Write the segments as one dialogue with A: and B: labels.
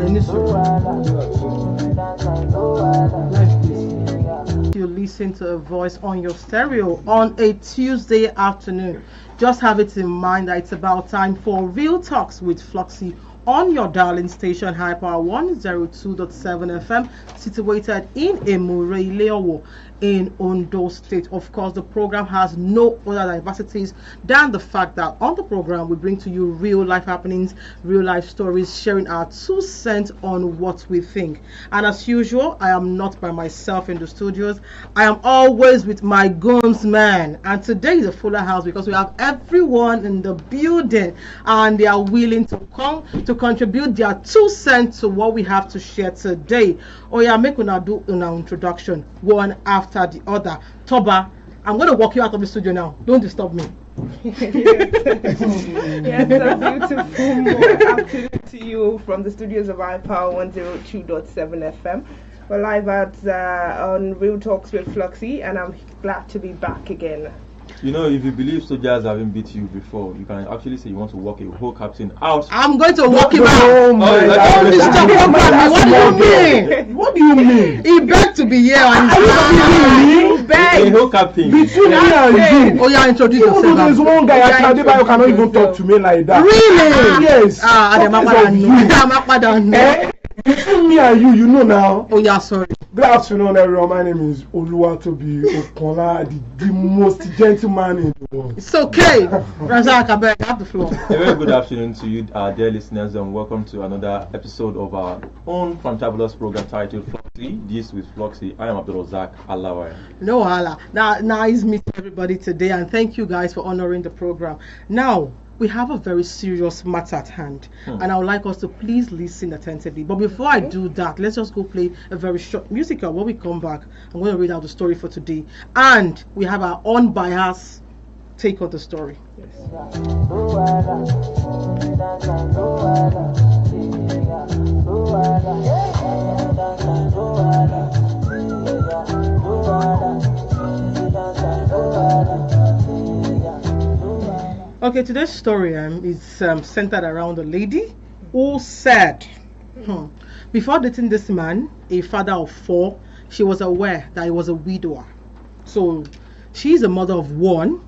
A: You listen to a voice on your stereo on a Tuesday afternoon. Just have it in mind that it's about time for Real Talks with Floxy on your darling station High Power 102.7 FM, situated in Emure Ileowo in Ondo State. Of course, the program has no other diversities than the fact that on the program we bring to you real life happenings, real life stories, sharing our 2 cents on what we think. And as usual, I am not by myself in the studios. I am always with my goons man. And today is a fuller house because we have everyone in the building and they are willing to come to contribute their 2 cents to what we have to share today. Oh yeah, make una do an introduction one after the other. Toba, I'm going to walk you out of the studio now. Don't disturb me.
B: Yes, a beautiful afternoon to you from the studios of iPower 102.7 FM. We're live on Real Talks with Floxy, and I'm glad to be back again.
C: You know, if you believe soldiers haven't beat you before, you can actually say you want to walk a whole captain out.
A: I'm going to walk him out. Don't disturb me. What do you mean?
D: What do you mean?
A: He begged to be here.
D: He
C: A whole captain.
D: Between me and you.
A: Oh yeah, introduce
D: You know,
A: yourself.
D: there's one guy at Adebayo cannot even talk to me like that.
A: Really?
D: Yes. Between me and you know now.
A: Oh yeah, sorry.
D: Good afternoon, everyone. My name is Oluwatobi Okola, the most gentleman in the world.
A: It's okay. Razak, I beg, have the floor.
C: A very good afternoon to you, our dear listeners, and welcome to another episode of our own fantabulous program titled Floxy. This with Floxy. I am Abdul Razak Alawai.
A: No hala. Nice meeting everybody today, and thank you guys for honoring the program. Now, we have a very serious matter at hand, and I would like us to please listen attentively. But before I do that, let's just go play a very short musical. When we come back, I'm going to read out the story for today, and we have our unbiased take on the story. Okay, today's story is centered around a lady who said, before dating this man, a father of 4, she was aware that he was a widower. So she's a mother of 1,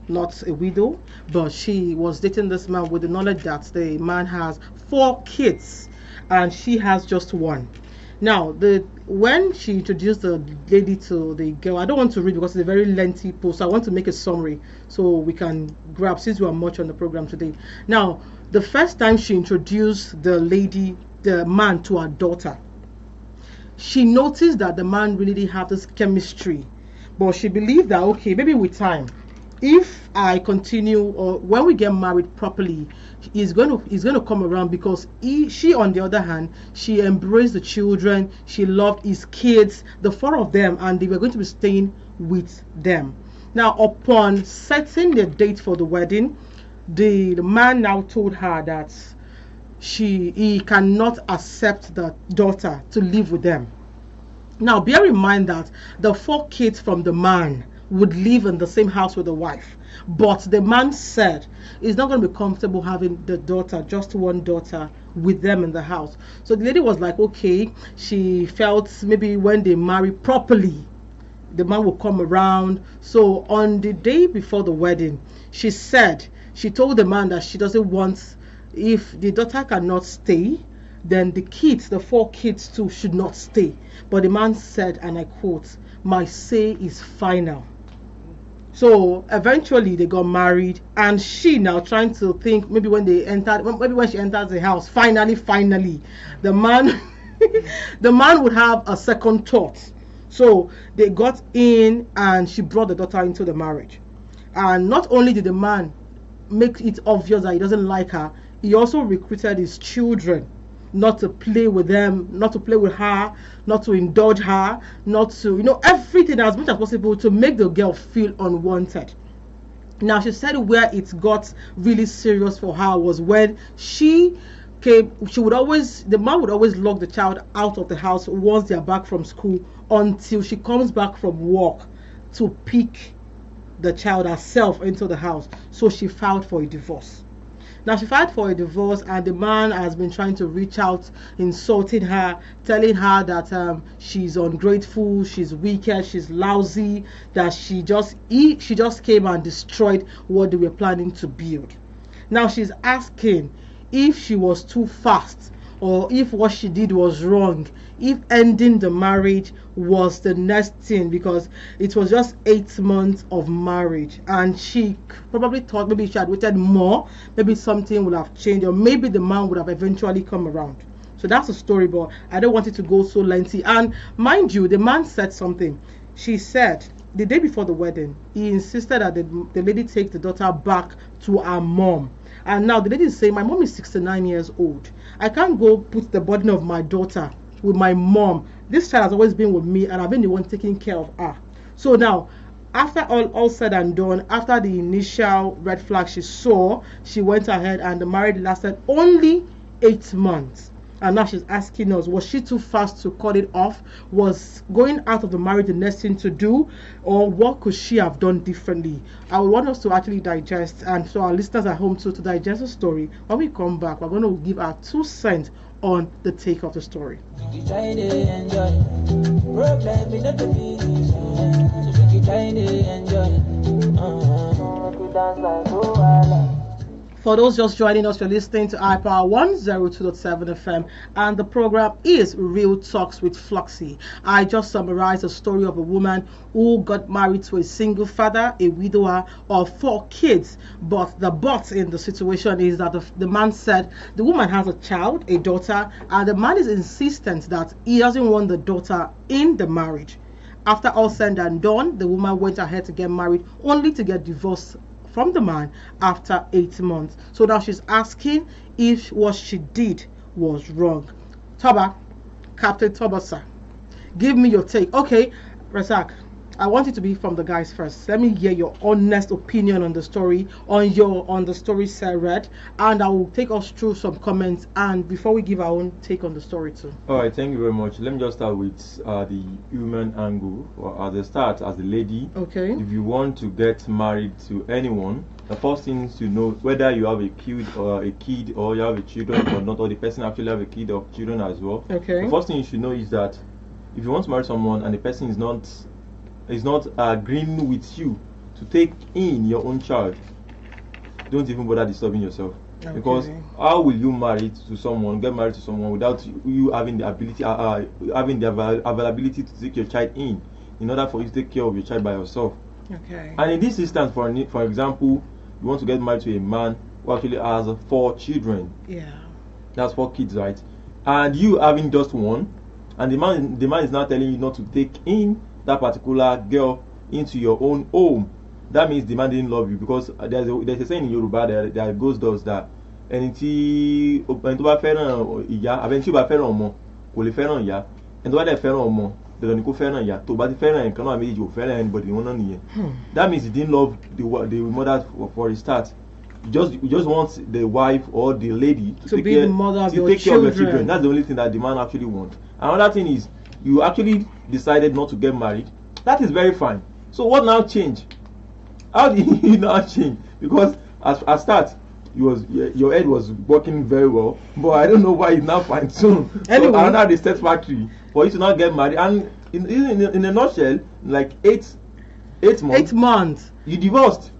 A: not a widow, but she was dating this man with the knowledge that the man has 4 kids and she has just 1. Now, when she introduced the lady to the girl, I don't want to read because it's a very lengthy post, so I want to make a summary so we can grab, since we are much on the program today. Now, the first time she introduced the man to her daughter, she noticed that the man really didn't have this chemistry, but she believed that, okay, maybe with time, if I continue or when we get married properly, he's going to come around, because she on the other hand, she embraced the children, she loved his kids, the 4 of them, and they were going to be staying with them. Now, upon setting the date for the wedding, the man now told her that he cannot accept the daughter to live with them. Now, bear in mind that the 4 kids from the man would live in the same house with the wife, but the man said he's not going to be comfortable having the daughter, just 1 daughter, with them in the house. So the lady was like, okay, she felt maybe when they marry properly, the man will come around. So on the day before the wedding, she told the man that she doesn't want, if the daughter cannot stay, then the kids, the 4 kids too, should not stay. But the man said, and I quote, "My say is final." So eventually they got married, and she now trying to think, maybe when she enters the house, finally, the man the man would have a second thought. So they got in, and she brought the daughter into the marriage. And not only did the man make it obvious that he doesn't like her, he also recruited his children not to play with them, not to play with her, not to indulge her, not to, everything as much as possible to make the girl feel unwanted. Now, she said where it got really serious for her was when the man would always lock the child out of the house once they're back from school until she comes back from work to pick the child herself into the house. So she filed for a divorce. Now she filed for a divorce, and the man has been trying to reach out, insulting her, telling her that she's ungrateful, she's wicked, she's lousy, that she just came and destroyed what they were planning to build. Now she's asking if she was too fast, or if what she did was wrong, if ending the marriage was the next thing, because it was just 8 months of marriage, and she probably thought maybe she had waited more, maybe something would have changed, or maybe the man would have eventually come around. So that's the story, but I don't want it to go so lengthy. And mind you, the man said something. She said the day before the wedding, he insisted that the lady take the daughter back to her mom. And now the lady is saying, my mom is 69 years old. I can't go put the burden of my daughter with my mom. This child has always been with me, and I've been the one taking care of her. So now, after all said and done, after the initial red flag she saw, she went ahead, and the marriage lasted only 8 months. And now she's asking us, was she too fast to cut it off? Was going out of the marriage the next thing to do? Or what could she have done differently? I would want us to actually digest, and so our listeners at home too, to digest the story. When we come back, we're going to give our 2 cents on the take of the story. For those just joining us, you're listening to iPower 102.7 FM, and the program is Real Talks with Floxy. I just summarized the story of a woman who got married to a single father, a widower of 4 kids. But the but in the situation is that the man said the woman has a child, a daughter, and the man is insistent that he doesn't want the daughter in the marriage. After all said and done, the woman went ahead to get married, only to get divorced from the man after 8 months. So now she's asking if what she did was wrong. Toba, Captain Toba, sir, give me your take. Okay, Razak, I want it to be from the guys first. Let me hear your honest opinion on the story, on the story Sir read, and I will take us through some comments, and before we give our own take on the story too.
C: Alright, thank you very much. Let me just start with the human angle, or as a start, as a lady.
A: Okay.
C: If you want to get married to anyone, the first thing is to know whether you have a kid or you have a children or not, or the person actually have a kid or children as well.
A: Okay.
C: The first thing you should know is that if you want to marry someone and the person is not agreeing with you to take in your own child, don't even bother disturbing yourself. Okay. Because how will you get married to someone without you having the ability, having the availability to take your child in order for you to take care of your child by yourself?
A: Okay.
C: And in this instance, for example, you want to get married to a man who actually has 4 children.
A: Yeah.
C: That's 4 kids, right? And you having just one, and the man is now telling you not to take in that particular girl into your own home. That means the man didn't love you, because there's a saying in Yoruba that goes thus that ẹni tí ó bá fẹ́ràn ìyá àbí ẹni tí ó bá fẹ́ràn ọmọ kò lè fẹ́ràn ìyá, ẹni tó bá dẹ̀ fẹ́ràn ọmọ dandan ni kó fẹ́ràn ìyá, tó bá ti fẹ́ràn ẹnìkan náà méjì ò fẹ́ràn anybody wọn náà nìyẹn. That means he didn't love the mother for a start. You just want the wife or the lady to take care of your children. That's the only thing that the man actually wants. Another thing is, you actually decided not to get married. That is very fine. So what now changed? How did you now change? Because at start, your head was working very well, but I don't know why it's now fine soon. Anyway, so another reset factory for you to not get married, and in a nutshell, like 8 months.
A: 8 months.
C: You divorced.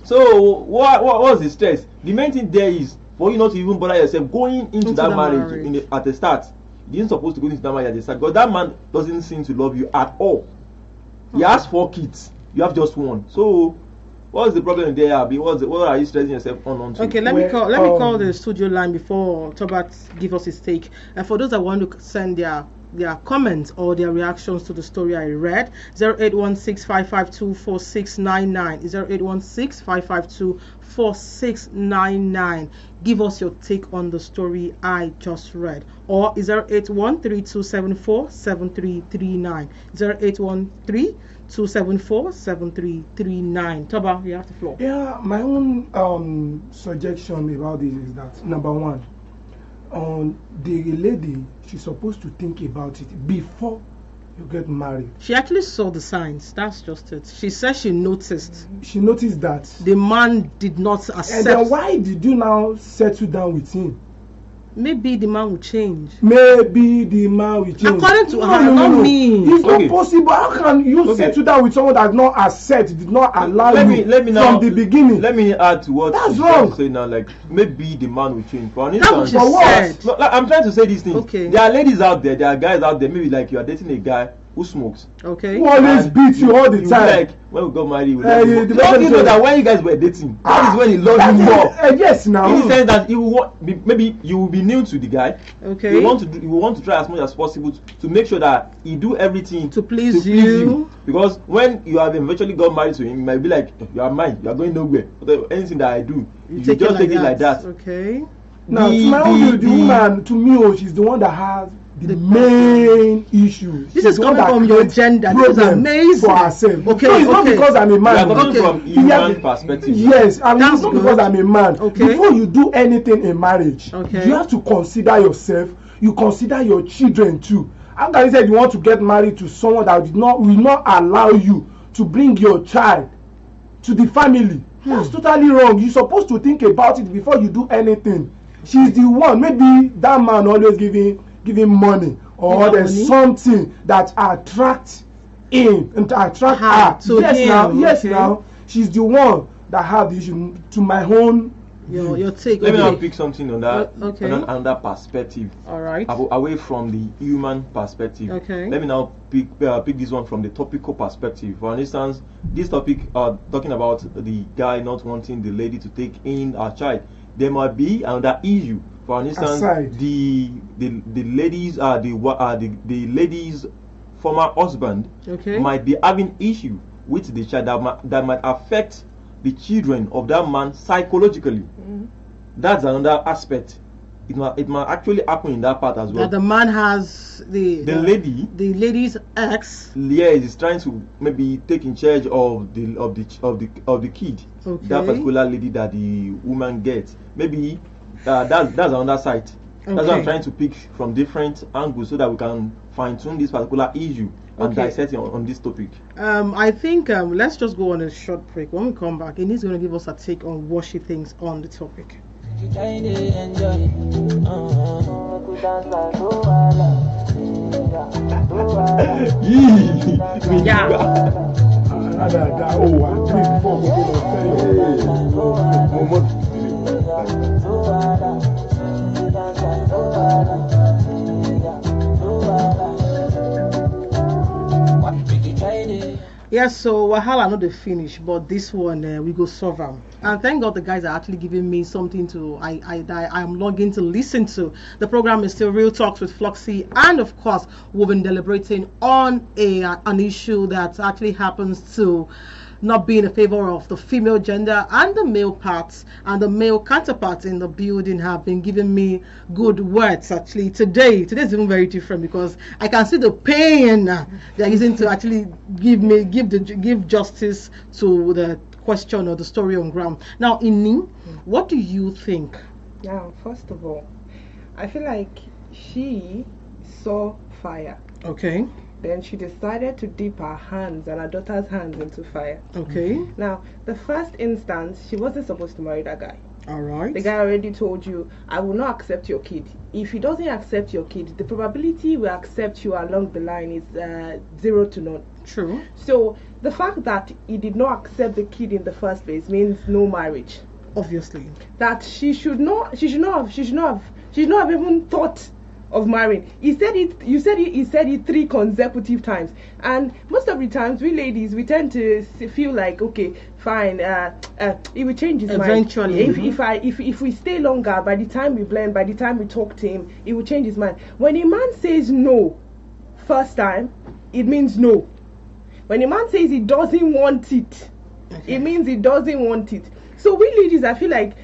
C: So what was the stress? The main thing there is for you not to even bother yourself going into that marriage at the start. You didn't supposed to go into that marriage at the start, because that man doesn't seem to love you at all. He has 4 kids. You have just 1. So what's the problem there, Abby? What are you stressing yourself on to?
A: Okay, let me call the studio line before Tobat give us his take. And for those that want to send their comments or their reactions to the story I read, 0816-552-4699, 0816-552-4699. Give us your take on the story I just read, or 081-3274-7339, 081-3274-7339. Toba, you have the floor.
D: Yeah, my own suggestion about this is that, number one, the lady, she's supposed to think about it before you get married.
A: She actually saw the signs. That's just it. She said she noticed
D: She noticed that.
A: the man did not
D: And
A: accept.
D: then why did you now settle down with him?
A: Maybe the man will change.
D: Maybe the man will change.
A: According to her, not me.
D: It's
C: Okay.
D: not possible. How can you
C: Okay.
D: settle down with someone that did not accept, did not allow
C: let
D: you
C: me now,
D: from the beginning?
C: Let me add to what
D: That's
C: she's trying
D: wrong.
C: to say now. Like maybe the man will change. For
A: That's what
C: instance,
A: she
D: For what?
A: said.
C: no, like, I'm trying to say these things.
A: Okay.
C: There are ladies out there, there are guys out there. Maybe like you are dating a guy who smokes.
A: Okay.
D: Who always
C: And
D: beat you all the
C: be
D: time.
C: Like when we got married, we
D: Eh,
C: love
D: you-
C: you.
D: the
C: Don't
D: person
C: you know
D: say-
C: that when you guys were dating, that is when he loved you more.
D: Yes, now.
C: In the sense that you will want, maybe you will be new to the guy.
A: Okay.
C: You want to try as much as possible to make sure that he do everything
A: To please you.
C: Because when you have eventually got married to him, you might be like, you are mine, you are going nowhere. But anything that I do, you just take it like that.
A: Okay.
D: Now,
C: The-
D: to my own view, the
C: the-
D: woman, to me, oh, she's the one that has the
A: The
D: main issue.
A: This
D: She's
A: is
D: the one
A: coming
D: that
A: from your
D: creates
A: gender. This is
D: problem
A: amazing.
D: for herself.
A: Okay,
D: So it's not
A: okay.
D: because I'm a
C: We are
D: man.
C: coming
A: Okay.
C: from
D: Yeah.
C: human perspective.
D: Yes, I mean,
A: That's
D: it's not
A: good.
D: because I'm a man.
A: Okay.
D: Before you do anything in marriage,
A: Okay.
D: you have to consider yourself. You consider your children too. How can you say you want to get married to someone that will not allow you to bring your child to the family? That's totally wrong. You're supposed to think about it before you do anything. She's the one. Maybe that man always giving money, or
A: Give her
D: there's
A: money?
D: something that attracts him and to attract
A: Her
D: her.
A: to
D: Yes,
A: him,
D: now. Yes,
A: okay.
D: now. She's the one that have the issue. To my own view.
A: Your take.
C: Let me now
A: Okay.
C: pick something on that,
A: Okay.
C: on another perspective.
A: All right.
C: Away from the human perspective.
A: Okay.
C: Let me now pick this one from the topical perspective. For instance, this topic talking about the guy not wanting the lady to take in her child. There might be another issue. For instance,
D: Aside.
C: the ladies the lady's former husband
A: Okay.
C: might be having issue with the child that might affect the children of that man psychologically. That's another aspect. It might actually happen in that part as well.
A: That the man has the lady's ex.
C: Is trying to maybe take in charge of the kid.
A: Okay.
C: That particular lady that the woman gets. Maybe that's another side. That's what I'm
A: Okay.
C: trying to pick from different angles so that we can fine tune this particular issue and
A: Okay.
C: dissect it on this topic.
A: I think let's just go on a short break. When we come back, Ini's going to give us a take on what she thinks on the topic. Yes, so Wahala not the finish, but this one we go solve them. And thank God the guys are actually giving me something to I am logging to listen to. The program is still Real Talks with Floxy, and of course we've been deliberating on an issue that actually happens to not be in favor of the female gender and the male parts, and the male counterparts in the building have been giving me good words. Actually today's even very different because I can see the pain they're using to actually give justice to the question or the story on ground. Now Inni, what do you think?
B: Now, first of all, I feel like she saw fire.
A: Okay.
B: Then she decided to dip her hands and her daughter's hands into fire.
A: Okay.
B: Now, the first instance, she wasn't supposed to marry that guy.
A: All right.
B: The guy already told you, I will not accept your kid. If he doesn't accept your kid, the probability he will accept you along the line is 0 to none.
A: True.
B: So the fact that he did not accept the kid in the first place means no marriage.
A: Obviously.
B: That she should not have even thought of marrying. He said it 3 consecutive times, and most of the times we ladies, we tend to feel like, okay, fine, he will change his
A: Eventually.
B: mind. If we stay longer, by the time we blend, by the time we talk to him, he will change his mind. When a man says no first time, it means no. When a man says he doesn't want it, it means he doesn't want it. So we ladies, I feel like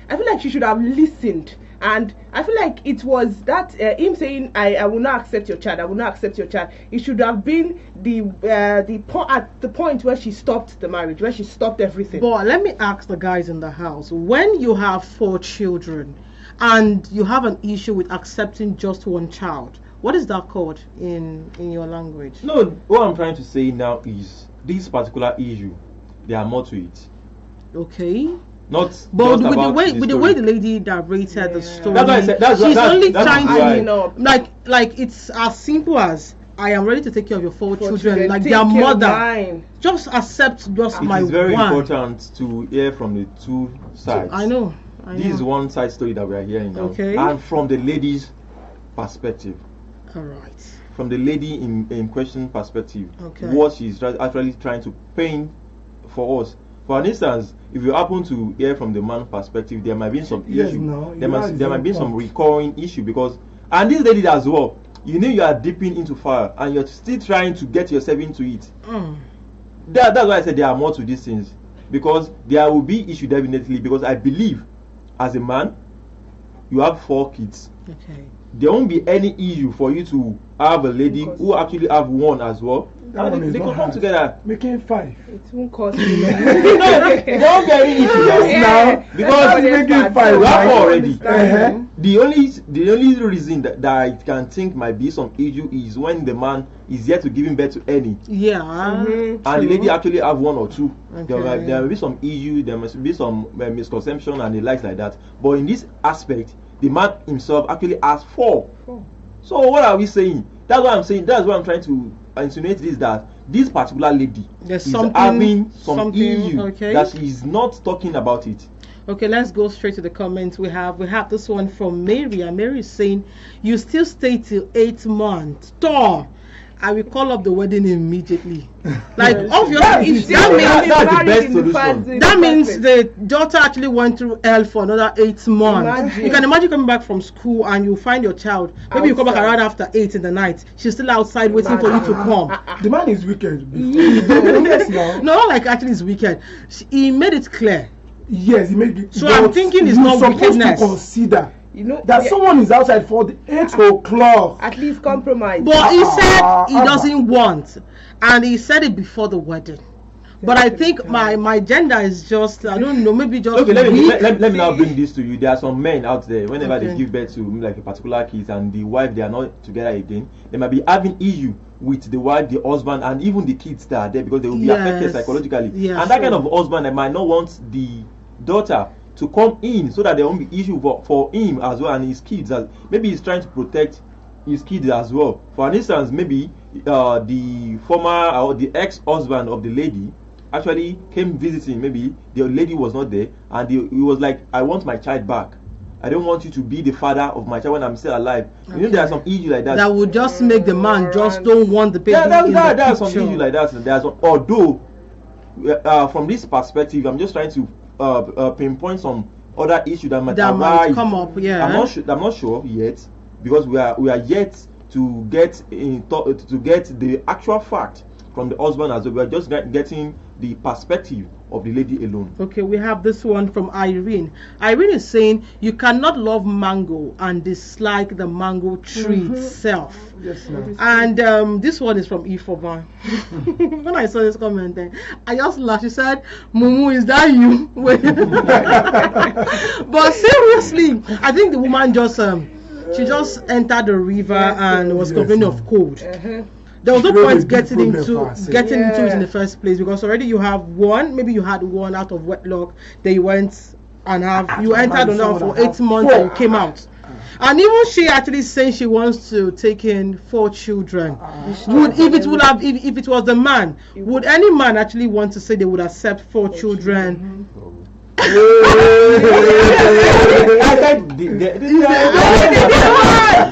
B: she should have listened. And I feel like it was that him saying I will not accept your child, I will not accept your child. It should have been at the point where she stopped the marriage, where she stopped everything.
A: But let me ask the guys in the house: when you have 4 children, and you have an issue with accepting just one child, What is that called in your language?
C: No, what I'm trying to say now is this particular issue. There are more to it.
A: Okay.
C: Not
A: But
C: just
A: with the
C: about
A: way
C: story.
A: the lady narrated the story,
C: That's why I said
A: she's only
C: that's
A: trying
C: why.
A: to like it's as simple as I am ready to take care of your four children, like
B: Take
A: their
B: care of
A: mother.
B: mine.
A: Just accept just my
C: It is very
A: one.
C: important to hear from the two sides.
A: I know.
C: This is one side story that we are hearing now.
A: Okay.
C: And from the lady's perspective.
A: All right.
C: From the lady in question perspective.
A: Okay.
C: What she's actually trying to paint for us. For instance, if you happen to hear from the man's perspective, there might be some
D: Yes,
C: issue.
D: no,
C: there might be some
D: point.
C: recurring issue because, and this lady as well, you know you are dipping into fire and you're still trying to get yourself into it. That's why I said there are more to these things, because there will be issue definitely, because I believe as a man you have 4 kids.
A: Okay.
C: There won't be any issue for you to have a lady who actually have one as well.
D: That one
C: And
D: is
C: they
D: not
C: can come
D: hard.
C: together.
D: Making 5.
B: It won't cost me
C: No, there won't be any issue
D: Yes, now.
C: because
D: That's making 5.
C: we have
D: right?
C: already.
D: Uh-huh.
C: The only reason that I can think might be some issue is when the man is yet to giving birth to any,
A: Yeah.
C: and the lady actually have 1 or 2. There
A: Okay.
C: will be some issue. There must be some misconception and the likes like that. But in this aspect, the man himself actually has 4. So what are we saying? That's what I'm saying. That's what I'm trying to insinuate is that this particular lady
A: There's
C: is
A: something-
C: having some
A: something,
C: issue
A: okay.
C: that she is not talking about it.
A: Okay, let's go straight to the comments. We have this one from Mary, and Mary is saying, "You still stay till 8 months. Thor, I will call up the wedding immediately." Like obviously,
C: That's the best solution.
A: that means the daughter actually went through hell for another 8 months.
B: Imagine.
A: You can imagine coming back from school and you find your child. Maybe you come back
B: Outside.
A: around after 8 in the night. She's still outside waiting for you to come.
D: The man is wicked. Yes, now.
A: No, not like actually it's wicked. He made it clear.
D: Yes, he made it.
A: So I'm thinking it's
D: you're
A: not
D: supposed
A: wickedness.
D: to consider
B: You know
D: that someone is outside for the 8 o'clock.
B: at least compromise.
A: But he said he
D: Abba.
A: doesn't want, and he said it before the wedding. But I think my gender is just, I don't know, maybe just
C: Okay, let
A: weak.
C: me now bring this to you. There are some men out there, whenever
A: Okay.
C: they give birth to like a particular kid and the wife, they are not together again, they might be having issue with the wife, the husband, and even the kids that are there, because they will be affected
A: Yes.
C: psychologically.
A: Yeah,
C: and that kind
A: sure.
C: of husband, they might not want the daughter to come in, so that there won't be issue for him as well and his kids. Maybe he's trying to protect his kids as well. For instance, maybe the former or the ex-husband of the lady actually came visiting. Maybe the lady was not there, and he was like, "I want my child back. I don't want you to be the father of my child when I'm still alive." You know, there are some issues like that.
A: That would just make the man just don't want the baby
C: Yeah,
A: in
C: there
A: the
C: are some
A: picture.
C: issues like that. There's some, although from this perspective, I'm just trying to pinpoint some other issue that might
A: That might
C: arise.
A: come up, yeah.
C: I'm not sure yet, because we are yet to get to get the actual fact from the husband as well. We are just getting the perspective of the lady alone.
A: Okay, we have this one from Irene. Irene is saying, "You cannot love mango and dislike the mango tree itself."
D: Yes, now.
A: And this one is from Ifova. When I saw this comment, then I just laughed. She said, "Mumu, is that you?" But seriously, I think the woman just she just entered the river and was complaining of cold. There was no
D: Really
A: point
D: big
A: getting
D: problem
A: into
D: for herself.
A: it in the first place, because already you have one. Maybe you had one out of wedlock. Then you went and you entered another for 8 months and you came out. And even she actually saying she wants to take in 4 children. If it was the man, would any man actually want to say they would accept 4 children?
C: I said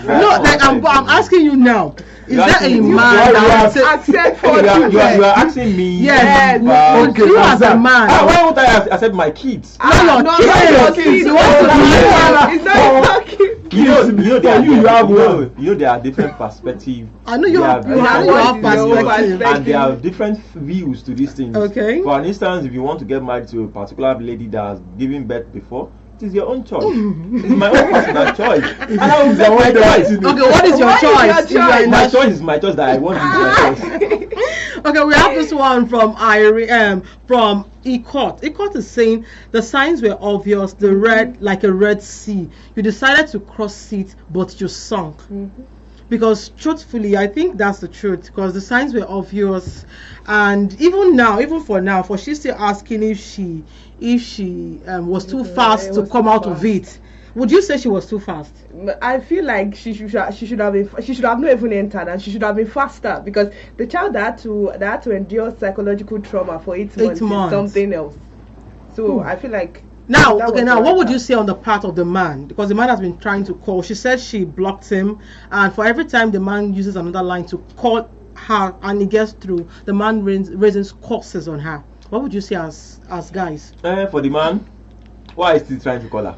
A: No, like I'm asking you now. Is there a man that would say,
B: Accept for
C: you
B: children.
C: are asking me.
A: yes, would
D: okay,
A: you as a
D: answer.
A: man?
C: Why won't I accept my kids?
A: No,
B: No,
A: kids.
B: not your kids.
A: You want to be-
B: It's not kids.
C: You know
D: you
C: there are different perspectives.
A: I know you
C: There
A: have
C: are
A: you
C: different
A: have
B: your
A: perspective.
C: and there are different views to these things.
A: Okay.
C: For instance, if you want to get married to a particular lady that has given birth before, it is your own choice. It's my own personal choice. And I will make my choice.
A: Okay, what is your
B: What is your
A: choice?
B: choice?
C: My choice is my choice that I want to do my choice.
A: Okay, we have this one from from Ecot. Ecot is saying the signs were obvious, the red like a red sea. You decided to cross it, but you sunk. Because truthfully, I think that's the truth. Because the signs were obvious, and even now, for she's still asking if she was too fast to come out of it. Would you say she was too fast?
B: I feel like she should have not even entered, and she should have been faster, because the child that had to endure psychological trauma for 8 months is something else. So I feel like
A: now what would you say on the part of the man? Because the man has been trying to call. She said she blocked him, and for every time the man uses another line to call her and he gets through, the man raises curses on her. What would you say as guys?
C: For the man, why is he trying to call her?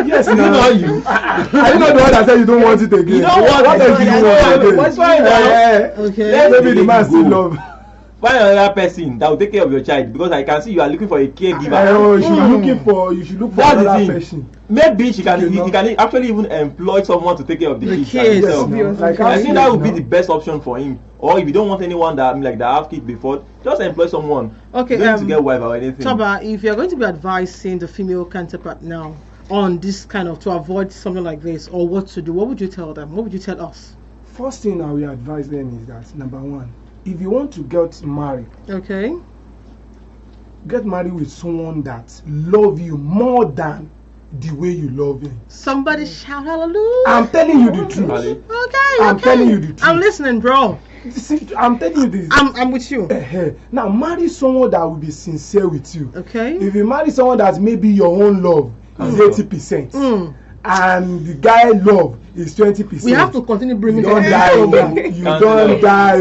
D: Yes,
C: no. Not you.
D: I know the one that said you don't want it again.
C: You don't want
D: what
C: it
D: again?
C: What's fine now?
A: Okay.
D: Maybe the man still love.
C: Find another person that will take care of your child, because I can see you are looking for a caregiver.
D: You should look for another person.
C: Maybe he can actually even employ someone to take care of the kids himself.
D: Like,
C: I think that would be the best option for him. Or if you don't want anyone that have kids before, just employ someone.
A: Okay.
C: You don't need to get wife or anything.
A: Toba, if you're going to be advising the female counterpart now on this kind of, to avoid something like this, or what to do, what would you tell them? What would you tell us?
D: First thing I will advise them is that, number one, if you want to get married,
A: okay,
D: get married with someone that love you more than the way you love him.
A: Somebody shout hallelujah.
D: I'm telling you the truth.
A: Okay.
D: I'm telling you the truth.
A: I'm listening, bro.
D: See, I'm telling you this.
A: I'm with you.
D: Now, marry someone that will be sincere with you.
A: Okay.
D: If you marry someone that's maybe your own love is 80%, and the guy love is 20%.
A: We have to continue bringing.
D: You don't die. You don't die.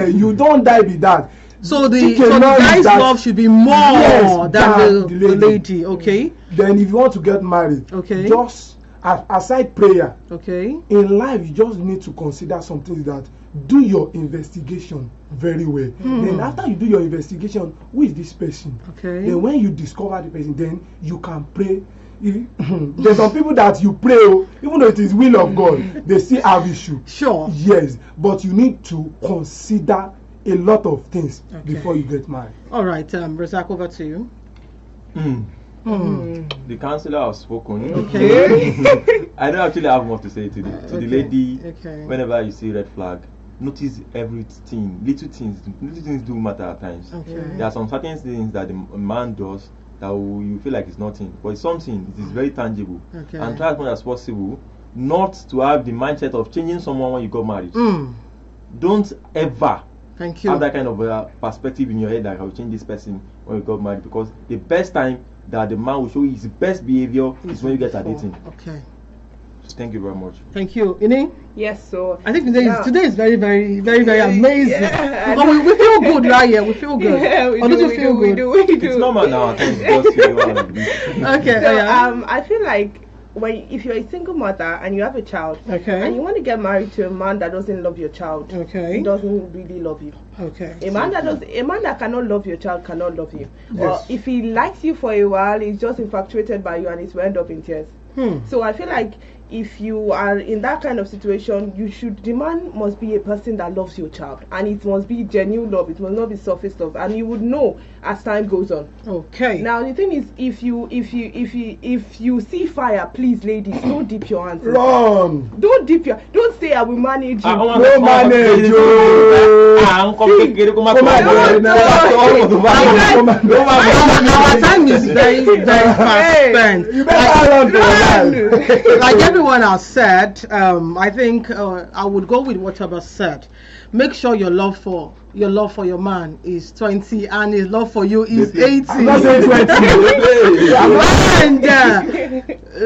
D: You don't die with that.
A: So the guy's love should be more than the lady. Okay.
D: Then if you want to get married,
A: okay,
D: just aside prayer,
A: okay,
D: in life you just need to consider something that do your investigation very well. Then after you do your investigation, who is this person?
A: Okay.
D: Then when you discover the person, then you can pray. There's some people that you pray, even though it is will of God, they still have issue.
A: Sure.
D: Yes, but you need to consider a lot of things before you get married.
A: All right, Razak, over to you.
C: The counselor has spoken.
A: Okay.
C: I don't actually have much to say to the lady.
A: Okay.
C: Whenever you see red flag, notice everything. Little things do matter at times.
A: Okay.
C: There are some certain things that the man does that you feel like it's nothing, but it's something. It is very tangible.
A: Okay.
C: And try as much as possible not to have the mindset of changing someone when you got married. Don't ever have that kind of perspective in your head that I will change this person when you got married, because the best time that the man will show you his best behavior is when you get dating.
A: Okay.
C: So thank you very much.
A: Thank you. Ini?
B: Yes, so
A: I think today is very, very, very, very amazing.
B: Yeah,
A: but we feel good right here. We feel good.
B: Yeah, we
A: do you feel good?
B: We do.
C: It's normal now. I think just you want like this.
A: Okay.
B: So, I feel like if you're a single mother and you have a child, and you want to get married to a man that doesn't love your child, he doesn't really love you.
A: Okay.
B: A man that cannot love your child cannot love you.
D: Yes.
B: Or if he likes you for a while, he's just infatuated by you and it will end up in tears. So I feel like if you are in that kind of situation, the man must be a person that loves your child, and it must be genuine love. It must not be surface love, and you would know as time goes on.
A: Okay.
B: Now the thing is, if you see fire, please, ladies, don't dip your hands.
D: Run.
B: Don't say I will manage you.
D: No manage you.
A: Our time is very, very fast spent.
D: You better run for your life.
A: Like everyone has said, I think I would go with what Abba said. Make sure your love for your man is 20 and his love for you is 80.
D: I'm not saying
A: 20.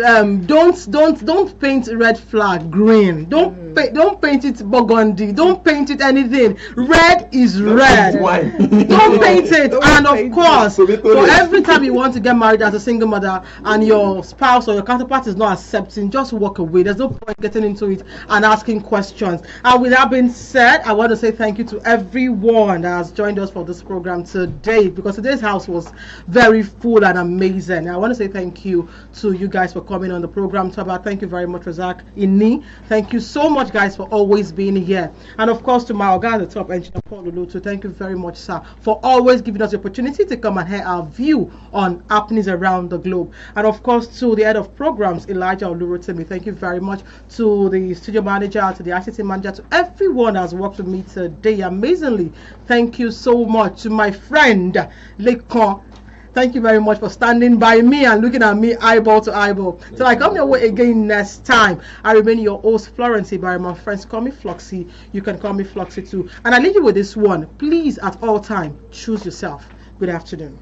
A: And don't paint red flag green. Don't paint it burgundy. Don't paint it anything. Red is red. Don't paint it. And of course, for every time you want to get married as a single mother and your spouse or your counterpart is not accepting, just walk away. There's no point getting into it and asking questions. And with that being said, I want to say thank you to everyone that has joined us for this program today, because today's house was very full and amazing. I want to say thank you to you guys for coming on the program. Taba, thank you very much, Razak. Inni, thank you so much. much, guys, for always being here. And of course, to my guy at the top, Engineer Paul Lulutu, thank you very much, sir, for always giving us the opportunity to come and hear our view on happenings around the globe. And of course, to the head of programs, Elijah Olurotimi, thank you very much. To the studio manager, to the ICT manager, to everyone that has worked with me today amazingly. Thank you so much. To my friend, Lekon, thank you very much for standing by me and looking at me eyeball to eyeball. So I come your way again next time. I remain your host, Florence Ibarra. My friends call me Floxy. You can call me Floxy too. And I leave you with this one. Please, at all time, choose yourself. Good afternoon.